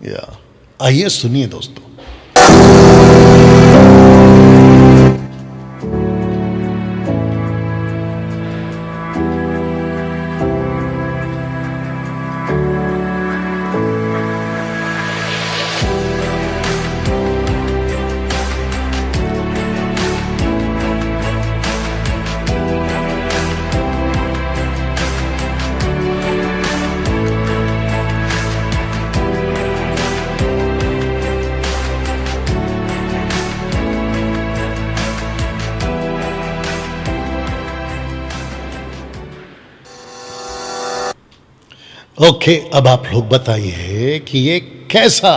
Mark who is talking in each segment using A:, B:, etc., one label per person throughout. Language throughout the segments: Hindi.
A: या आइए सुनिए दोस्तों। ओके, अब आप लोग बताइए कि ये कैसा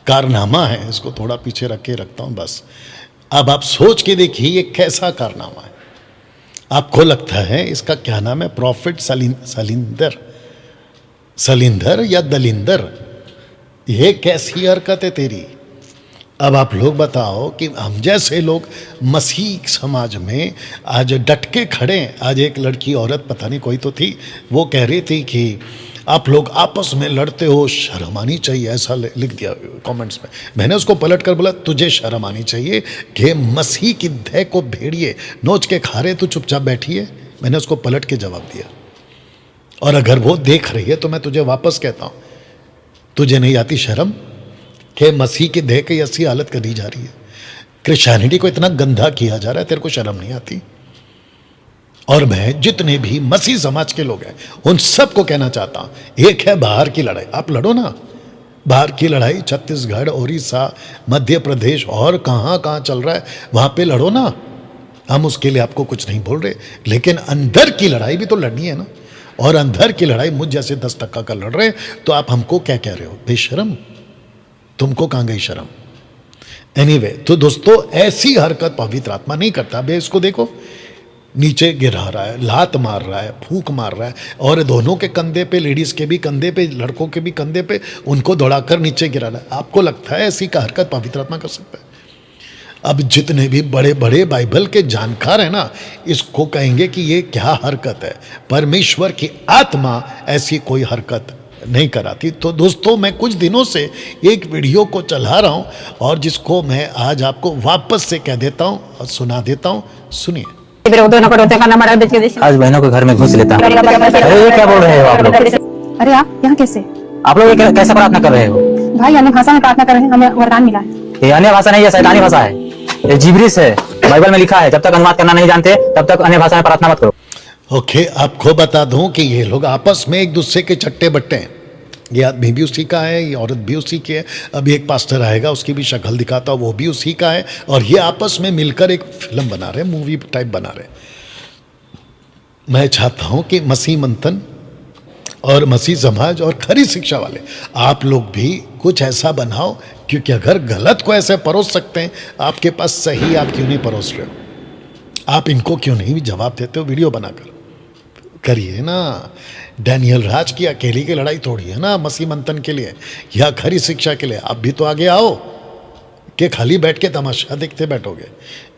A: कारनामा है। इसको थोड़ा पीछे रख के रखता हूं बस। अब आप सोच के देखिए ये कैसा कारनामा है। आपको लगता है इसका क्या नाम है? प्रॉफिट सलिंदर या दलिंदर? ये कैसी हरकत है तेरी? अब आप लोग बताओ कि हम जैसे लोग मसीह समाज में आज डट के खड़े हैं। आज एक लड़की औरत पता नहीं कोई तो थी, वो कह रही थी कि आप लोग आपस में लड़ते हो, शर्म आनी चाहिए, ऐसा लिख दिया कमेंट्स में। मैंने उसको पलट कर बोला तुझे शर्म आनी चाहिए कि मसीह की देह को भेड़िए नोच के खा रहे, तू चुपचाप बैठी है। मैंने उसको पलट के जवाब दिया। और अगर वो देख रही है तो मैं तुझे वापस कहता हूँ, तुझे नहीं आती शर्म कि मसीह की देह की ऐसी हालत करी जा रही है? क्रिश्चियनिटी को इतना गंदा किया जा रहा है, तेरे को शर्म नहीं आती? और मैं जितने भी मसीह समाज के लोग हैं उन सबको कहना चाहता हूं, एक है बाहर की लड़ाई, आप लड़ो ना। बाहर की लड़ाई छत्तीसगढ़, उड़ीसा, मध्य प्रदेश और कहाँ कहाँ चल रहा है, वहां पे लड़ो ना। हम उसके लिए आपको कुछ नहीं बोल रहे, लेकिन अंदर की लड़ाई भी तो लड़नी है ना। और अंदर की लड़ाई मुझ जैसे 10% का लड़ रहे, तो आप हमको क्या कह रहे हो? बेशरम, तुमको कहां गई शर्म? एनीवे, तो दोस्तों ऐसी हरकत पवित्र आत्मा नहीं करता। बे इसको देखो, नीचे गिरा रहा है, लात मार रहा है, फूंक मार रहा है, और दोनों के कंधे पे, लेडीज के भी कंधे पे, लड़कों के भी कंधे पे, उनको दौड़ाकर नीचे गिरा रहा है। आपको लगता है ऐसी का हरकत पवित्र आत्मा कर सकता है? अब जितने भी बड़े बड़े बाइबल के जानकार हैं ना, इसको कहेंगे कि ये क्या हरकत है। परमेश्वर की आत्मा ऐसी कोई हरकत नहीं कराती। तो दोस्तों मैं कुछ दिनों से एक वीडियो को चला रहा हूं, और जिसको मैं आज आपको वापस से कह देता हूं और सुना देता हूं। सुनिए।
B: आज बहनों के घर में घुस लेता हूं। अरे ये क्या बोल रहे हो आप लोग?
C: अरे आप यहाँ कैसे?
B: आप लोग ये कैसे प्रार्थना कर रहे हो?
C: भाई अन्य भाषा में प्रार्थना कर रहे हैं, हमें वरदान मिला है।
B: ये अन्य भाषा नहीं है, शैतानी भाषा है। ये जिब्रिश है। बाइबल में लिखा है जब तक अनुवाद करना नहीं जानते तब तक अन्य भाषा में प्रार्थना मत करो।
A: ओके, आपको बता दूं कि ये लोग आपस में एक दूसरे के चट्टे बट्टे हैं। ये आदमी भी उसी का है, ये औरत भी उसी की है। अभी एक पास्टर आएगा, उसकी भी शक्ल दिखाता, वो भी उसी का है। और ये आपस में मिलकर एक फिल्म बना रहे, मूवी टाइप बना रहे। मैं चाहता हूं कि मसीह मंथन और मसीह समाज और खरी शिक्षा वाले आप लोग भी कुछ ऐसा बनाओ, क्योंकि अगर गलत को ऐसे परोस सकते हैं, आपके पास सही आप क्यों नहीं परोस रहे हो? आप इनको क्यों नहीं जवाब देते हो? वीडियो बनाकर करिए ना। डैनियल राज की अकेली की लड़ाई थोड़ी है ना मसीह मंथन के लिए या खरी शिक्षा के लिए। आप भी तो आगे आओ कि खाली बैठ के तमाशा देखते बैठोगे।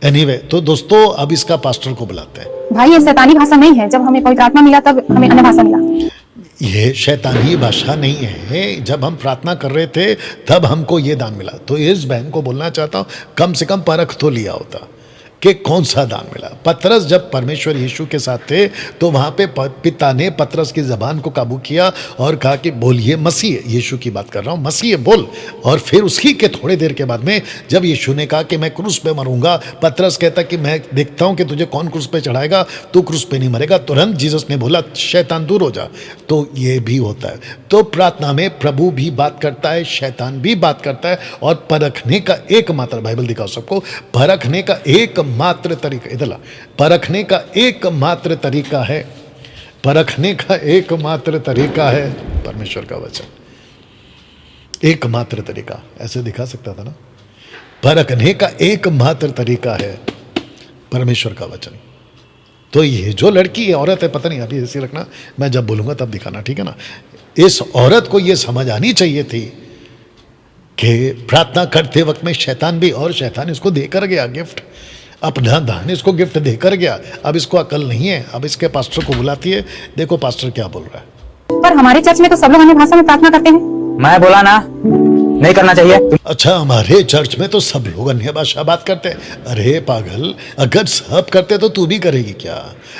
A: एनीवे, तो दोस्तों अब इसका पास्टर को बुलाते हैं।
C: भाई ये शैतानी भाषा नहीं है, जब हमें पवित्र आत्मा मिला तब हमें अन्य भाषा मिला।
A: ये शैतानी भाषा नहीं है, जब हम प्रार्थना कर रहे थे तब हमको ये दान मिला। तो इस बहन को बोलना चाहता हूँ, कम से कम परख तो लिया होता कि कौन सा दान मिला। पतरस जब परमेश्वर यीशु के साथ थे तो वहाँ पे पिता ने पतरस की ज़बान को काबू किया और कहा कि बोलिए मसीह, यीशु की बात कर रहा हूँ, मसीह बोल। और फिर उसी के थोड़े देर के बाद में जब यीशु ने कहा कि मैं क्रूस पे मरूंगा, पतरस कहता कि मैं देखता हूँ कि तुझे कौन क्रूस पे चढ़ाएगा, तू क्रूस पे नहीं मरेगा। तुरंत जीसस ने बोला शैतान दूर हो जा। तो ये भी होता है। तो प्रार्थना में प्रभु भी बात करता है, शैतान भी बात करता है। और परखने का एकमात्र, बाइबल दिखाओ सबको, परखने का एकमात्र तरीका, इधर परखने का एकमात्र तरीका है, परखने का एकमात्र तरीका है परमेश्वर का वचन। एकमात्र तरीका ऐसे दिखा सकता था ना। परखने का एकमात्र तरीका है परमेश्वर का वचन। तो ये जो लड़की है, औरत है, पता नहीं अभी ऐसे रखना, मैं जब बोलूंगा तब दिखाना, ठीक है ना। इस औरत को ये समझ आनी चाहिए थी कि प्रार्थना करते वक्त में शैतान भी, और शैतान इसको देकर गया गिफ्ट, अपना दान इसको गिफ्ट देकर गया। अब इसको अकल नहीं है। अब इसके पास्टर को बुलाती है, देखो पास्टर क्या बोल रहा है।
C: पर हमारे चर्च में तो सब लोग अन्य भाषा में प्रार्थना करते हैं।
B: मैं बोला ना नहीं करना चाहिए।
A: अच्छा, हमारे चर्च में तो सब लोग अन्य भाषा बात करते हैं। अरे पागल, अगर सब करते तो तू भी करेगी क्या?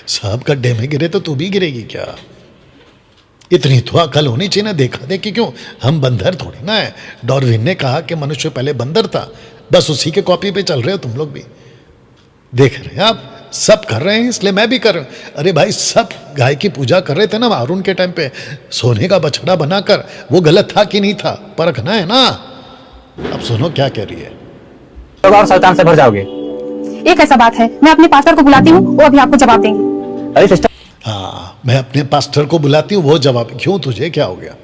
A: सब गड्ढे में गिरे तो तू भी गिरेगी क्या? इतनी तो अकल होनी चाहिए ना। देखा देखी क्यों? हम बंदर थोड़ी ना है। डार्विन ने कहा कि मनुष्य पहले बंदर था, बस उसी के कॉपी पे चल रहे हो तुम लोग भी। देख रहे हैं आप, सब कर रहे हैं इसलिए मैं भी कर रहा हूं। अरे भाई, सब गाय की पूजा कर रहे थे ना हारून के टाइम पे, सोने का बछड़ा बनाकर। वो गलत था कि नहीं था, परखना है ना। अब सुनो क्या कह रही है।
B: लोग और शैतान से भर जाओगे।
C: एक ऐसा बात है, मैं अपने पास्टर को बुलाती हूँ, वो अभी आपको जवाब देंगे।
B: अरे सिस्टर,
A: हाँ, मैं अपने पास्टर को बुलाती हूँ, वो जवाब। क्यों, तुझे क्या हो गया?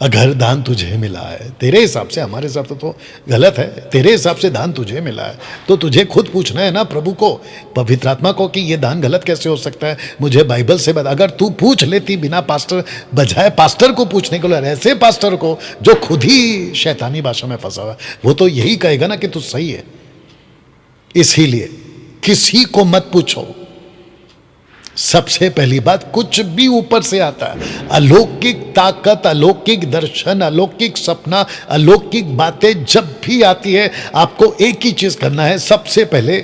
A: अगर दान तुझे मिला है, तेरे हिसाब से, हमारे हिसाब से तो गलत है, तेरे हिसाब से दान तुझे मिला है तो तुझे खुद पूछना है ना प्रभु को, पवित्र आत्मा को, कि ये दान गलत कैसे हो सकता है, मुझे बाइबल से बता। अगर तू पूछ लेती बिना पास्टर, बजाय पास्टर को पूछने को, ऐसे पास्टर को जो खुद ही शैतानी भाषा में फंसा हुआ है, वो तो यही कहेगा ना कि तू सही है। इसीलिए किसी को मत पूछो। सबसे पहली बात, कुछ भी ऊपर से आता है, अलौकिक ताकत, अलौकिक दर्शन, अलौकिक सपना, अलौकिक बातें जब भी आती है, आपको एक ही चीज करना है। सबसे पहले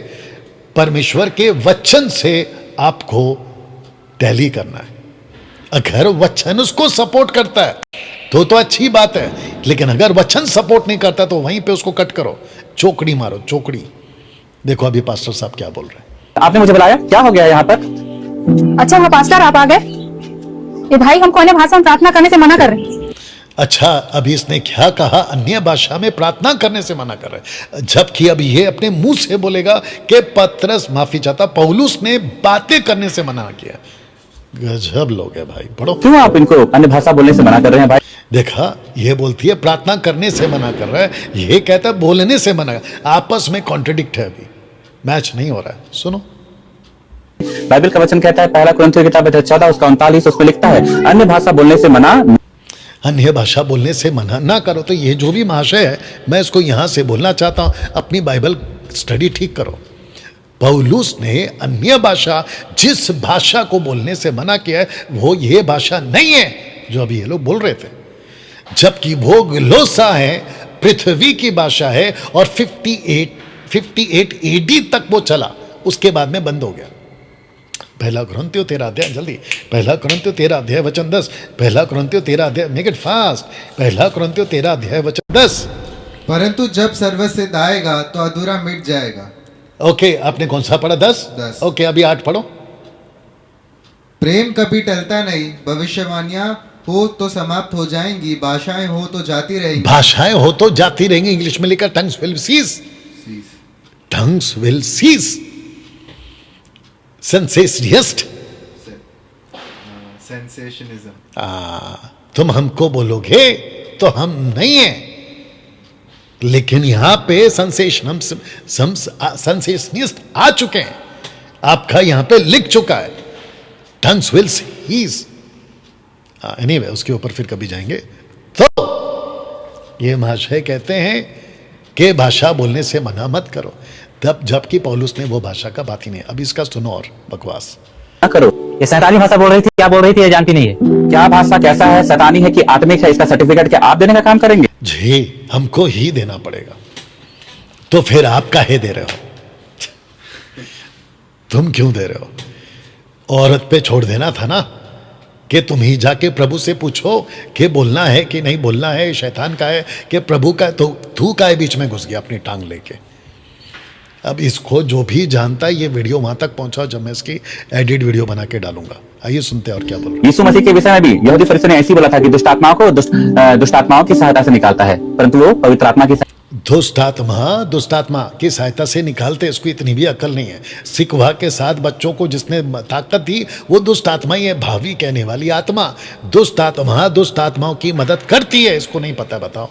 A: परमेश्वर के वचन से आपको टैली करना है। अगर वचन उसको सपोर्ट करता है तो अच्छी बात है, लेकिन अगर वचन सपोर्ट नहीं करता तो वहीं पे उसको कट करो, चौकड़ी मारो, चौकड़ी। देखो अभी पास्टर साहब क्या बोल रहे हैं।
B: आपने मुझे बुलाया, क्या हो गया यहाँ पर?
C: अच्छा हाँ पास्टर, आप आ गए। ये भाई हमको अन्य भाषा में प्रार्थना करने से मना कर रहे हैं।
A: अच्छा, अभी इसने क्या कहा? अन्य भाषा में प्रार्थना करने से मना कर रहे हैं, जबकि अभी ये अपने मुंह से बोलेगा कि पतरस माफी चाहता, पौलुस ने बातें करने से मना किया। गजब लोग है भाई, पढ़ो।
B: क्यों आप इनको अन्य भाषा बोलने से मना कर रहे हैं भाई?
A: देखा, ये बोलती है प्रार्थना करने से मना कर रहा है, ये कहता है बोलने से मना। आपस में कॉन्ट्रडिक्ट है, अभी मैच नहीं हो रहा है। सुनो,
B: बाइबल का वचन कहता है, पहला कुरिन्थियों की किताब 14 उसका 39, उसमें लिखता है अन्य भाषा बोलने से मना।
A: अन्य भाषा बोलने से मना ना करो। तो ये जो भी महाशय है, मैं इसको यहां से बोलना चाहता हूं, अपनी बाइबल स्टडी ठीक करो। पौलुस ने अन्य भाषा, जिस भाषा को बोलने से मना किया है, वो ये भाषा नहीं है जो अभी ये लोग बोल रहे थे, जबकि वो ग्लोसा है, पृथ्वी की भाषा है, और 58 एडी तक वो चला, उसके बाद में बंद हो गया। पहला कुरिन्थियों 13 अध्याय, जल्दी, पहला कुरिन्थियों 13 अध्याय वचन 10, पहला कुरिन्थियों 13 अध्याय, मेक इट फास्ट, पहला कुरिन्थियों 13 अध्याय वचन 10।
D: परंतु जब सर्वसिद्ध आएगा तो अधूरा मिट जाएगा।
A: ओके, आपने कौन सा पढ़ा? 10। ओके, अभी 8 पढ़ो।
D: प्रेम कभी टलता नहीं, भविष्यवाणियां हो तो समाप्त हो जाएंगी, भाषाएं हो तो जाती रहेंगी।
A: भाषाएं हो तो जाती रहेंगी, इंग्लिश में लिखा tongues will cease, tongues will cease. Sensationist,
D: sensationism.
A: तुम हमको बोलोगे तो हम नहीं है, लेकिन यहां पे सेंसेशनिस्ट आ चुके हैं, आपका यहां पे लिख चुका है टंग्स विल सीज। एनीवे, उसके ऊपर फिर कभी जाएंगे। तो ये महाशय कहते हैं कि भाषा बोलने से मना मत करो, तब जबकि पौलुस ने वो भाषा का बात ही नहीं। अब इसका सुनो और बकवास
B: ना करो। ये शैतानी भाषा बोल रही थी, क्या बोल रही थी ये जानती नहीं है। क्या भाषा कैसा है, शैतानी है कि आत्मिक है, इसका सर्टिफिकेट क्या आप देने का काम करेंगे?
A: जी, हमको ही देना पड़ेगा। तो फिर आप काहे दे रहे हो? तुम क्यों दे रहे हो? औरत पे छोड़ देना था ना, कि तुम ही जाके प्रभु से पूछो कि बोलना है कि नहीं बोलना है, शैतान का है कि प्रभु का। तो तू का बीच में घुस गया अपनी टांग लेके। अब इसको जो भी जानता है, ये वीडियो वहां तक पहुंचाओ जब मैं इसकी एडिट वीडियो बना के डालूंगा। आइए सुनते हैं और क्या बोल रहे हैं।
B: यीशु मसीह के विषय में भी यहूदी फरीसी ने ऐसी बोला था कि दुष्ट आत्माओं को दुष्ट आत्माओं की सहायता से निकालता है, परंतु वो पवित्र आत्मा की
A: दुष्ट आत्मा की सहायता से निकालते। इसको इतनी भी अकल नहीं है। सिकवा के साथ बच्चों को जिसने ताकत दी, वो दुष्ट आत्मा ही है, भावी कहने वाली आत्मा। दुष्ट आत्माओं की मदद करती है, इसको नहीं पता, बताओ।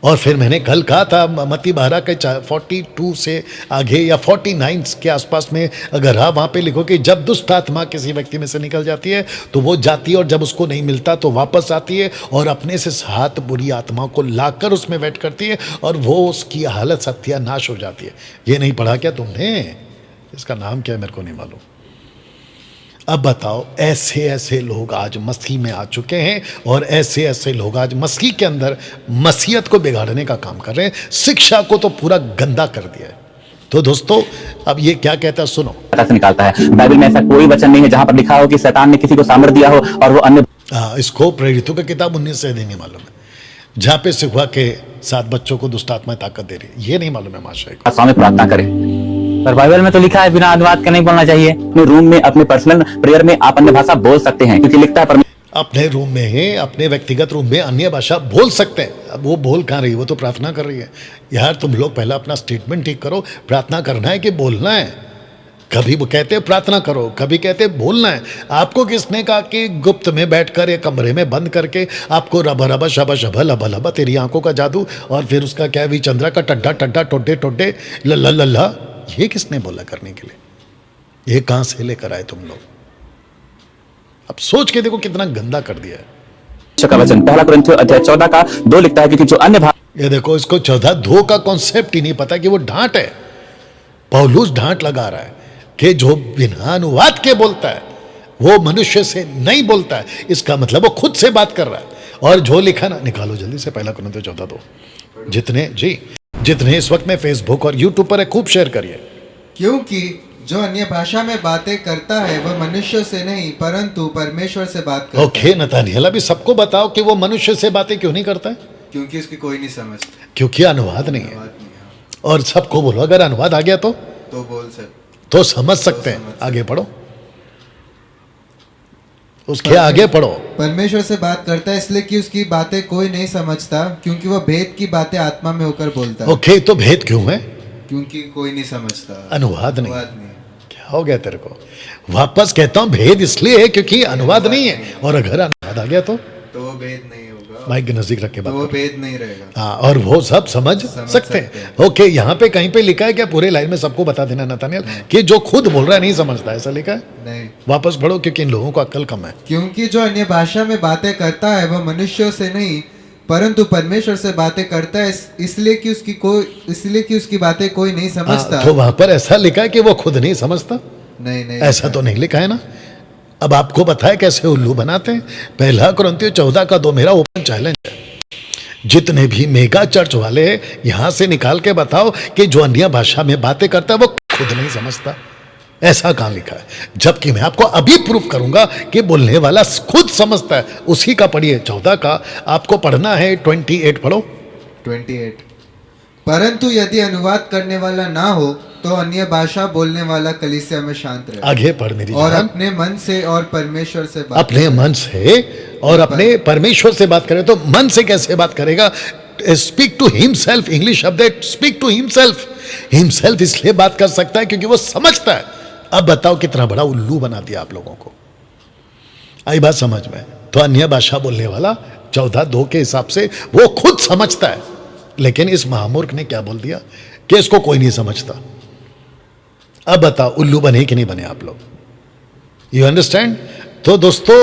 A: और फिर मैंने कल कहा था, मत्ती 12 के 42 से आगे या 49 के आसपास में अगर आप वहाँ पे लिखो कि जब दुष्ट आत्मा किसी व्यक्ति में से निकल जाती है तो वो जाती है, और जब उसको नहीं मिलता तो वापस आती है, और अपने से 7 बुरी आत्माओं को लाकर उसमें वेट करती है, और वो उसकी हालत सत्यानाश हो जाती है। ये नहीं पढ़ा क्या तुमने? इसका नाम क्या है मेरे को नहीं मालूम। अब बताओ, ऐसे ऐसे लोग आज मसीह में आ चुके हैं और ऐसे ऐसे लोग आज मसीह के अंदर मसीहत को बिगाड़ने का काम कर रहे हैं, शिक्षा को तो पूरा गंदा कर दिया है। तो दोस्तों, अब ये क्या कहता है सुनो।
B: से निकालता है। बाइबल में ऐसा कोई वचन नहीं है जहां पर लिखा हो कि शैतान ने किसी को सामर्थ दिया हो और वो अन्य
A: इसको प्रेरितों की किताब 19 से नहीं मालूम है, जहाँ पे सिखवा के 7 बच्चों को दुष्ट आत्माएं ताकत दे रही, ये नहीं मालूम है माशा को।
B: भाषाओं में प्रार्थना करें। पर बाइबल में तो लिखा है बिना अनुवाद के नहीं बोलना चाहिए। अपने रूम में अपने पर्सनल प्रेयर में आप अन्य भाषा बोल सकते हैं, क्योंकि लिखता है
A: अपने रूम में, अपने व्यक्तिगत रूम में अन्य भाषा बोल सकते हैं। अब वो बोल कहाँ रही है, वो तो प्रार्थना कर रही है। यार तुम लोग पहला अपना स्टेटमेंट ठीक करो, प्रार्थना करना है कि बोलना है। कभी वो कहते हैं प्रार्थना करो, कभी कहते हैं बोलना है। आपको किसने कहा कि गुप्त में बैठकर एक कमरे में बंद करके आपको रबा रबा शबा शबा लबा लबा तेरी आंखों का जादू और फिर उसका क्या भी चंद्रा का टड्डा टड्डा टोडे टोडे लल्ला लल्ला, ये किसने बोला करने के लिए? ये कहां से लेकर आए तुम लोग? अब सोच के देखो कितना गंदा कर दिया है।
B: का वचन 1 कुरिन्थियों अध्याय 14 का 2 लिखता है, क्योंकि जो अन्य
A: ये देखो, इसको 14:2 का कॉन्सेप्ट ही नहीं पता कि वो डांट है। पौलुस डांट लगा रहा है कि जो बिना अनुवाद के बोलता है वो मनुष्य से नहीं बोलता है, इसका मतलब वो खुद से बात कर रहा है। और जो लिखा ना, निकालो जल्दी से 1 कुरिन्थियों 14:2। जितने इस वक्त में फेसबुक और यूट्यूब पर है, खूब शेयर करिए।
D: क्योंकि जो अन्य भाषा में बातें करता है वह मनुष्य से नहीं परंतु परमेश्वर से बात करता है।
A: ओके नतानियल, अभी सबको बताओ कि वो मनुष्य से बातें क्यों नहीं करता है?
D: क्योंकि उसकी कोई नहीं समझता,
A: क्योंकि अनुवाद नहीं है।
D: बात नहीं है।
A: और सबको बोलो अगर अनुवाद आ गया तो
D: बोल सकते,
A: तो समझ सकते हैं। आगे पढ़ो, उसके आगे पढ़ो।
D: परमेश्वर से बात करता है इसलिए कि उसकी बातें कोई नहीं समझता, क्योंकि वह भेद की बातें आत्मा में होकर बोलता है।
A: ओके, तो भेद क्यों है?
D: क्योंकि कोई नहीं समझता,
A: अनुवाद नहीं।
D: अनुवाद नहीं है।
A: क्या हो गया तेरे को? वापस कहता हूं, भेद इसलिए है क्योंकि अनुवाद नहीं है। और अगर अनुवाद आ गया तो
D: वो भेद नहीं होगा,
A: माइक के नजदीक रख के बात
D: वो
A: करो।
D: भेद नहीं रहेगा।
A: हाँ, और वो सब समझ सकते हैं। ओके, यहाँ पे कहीं पे लिखा है क्या पूरे लाइन में सबको बता देना नतानियल कि जो खुद बोल रहा है नहीं समझता, ऐसा लिखा है?
D: नहीं,
A: वापस पढ़ो, क्योंकि इन लोगों को अक्ल कम है।
D: क्योंकि जो अन्य भाषा में बातें करता है वह मनुष्यों से नहीं परंतु परमेश्वर से बातें करता है, इसलिए कि उसकी बातें कोई नहीं समझता।
A: तो वहां पर ऐसा लिखा है कि वो खुद नहीं समझता?
D: नहीं,
A: ऐसा तो नहीं लिखा है ना। अब आपको बताया कैसे उल्लू बनाते हैं। 1 कुरिन्थियों 14 का 2 मेरा ओपन चैलेंज है। जितने भी मेगा चर्च वाले हैं, यहां से निकाल के बताओ कि जो अन्य भाषा में बातें करता है वो खुद नहीं समझता। ऐसा कहां लिखा है? जबकि मैं आपको अभी प्रूफ करूंगा कि बोलने वाला खुद समझता है। उसी का पढ़िए, 14 का आपको पढ़ना है। 28 पढ़ो।
D: 28 परंतु यदि अनुवाद करने वाला ना हो तो अन्य भाषा बोलने वाला कलीसिया में शांत रहे।
A: आगे पढ़ मेरी
D: और
A: जान।
D: अपने मन से और परमेश्वर से बात
A: अपने मन से और अपने परमेश्वर से बात करे। तो मन से कैसे बात करेगा? स्पीक टू हिमसेल्फ, इंग्लिश शब्द है स्पीक टू हिमसेल्फ। हिमसेल्फ इसलिए बात कर सकता है क्योंकि वो समझता है। अब बताओ कितना बड़ा उल्लू बना दिया आप लोगों को। आई बात समझ में? तो अन्य भाषा बोलने वाला 14:2 के हिसाब से वो खुद समझता है, लेकिन इस महामूर्ख ने क्या बोल दिया कि इसको कोई नहीं समझता। अब बताओ उल्लू बने कि नहीं बने आप लोग? You understand? तो दोस्तों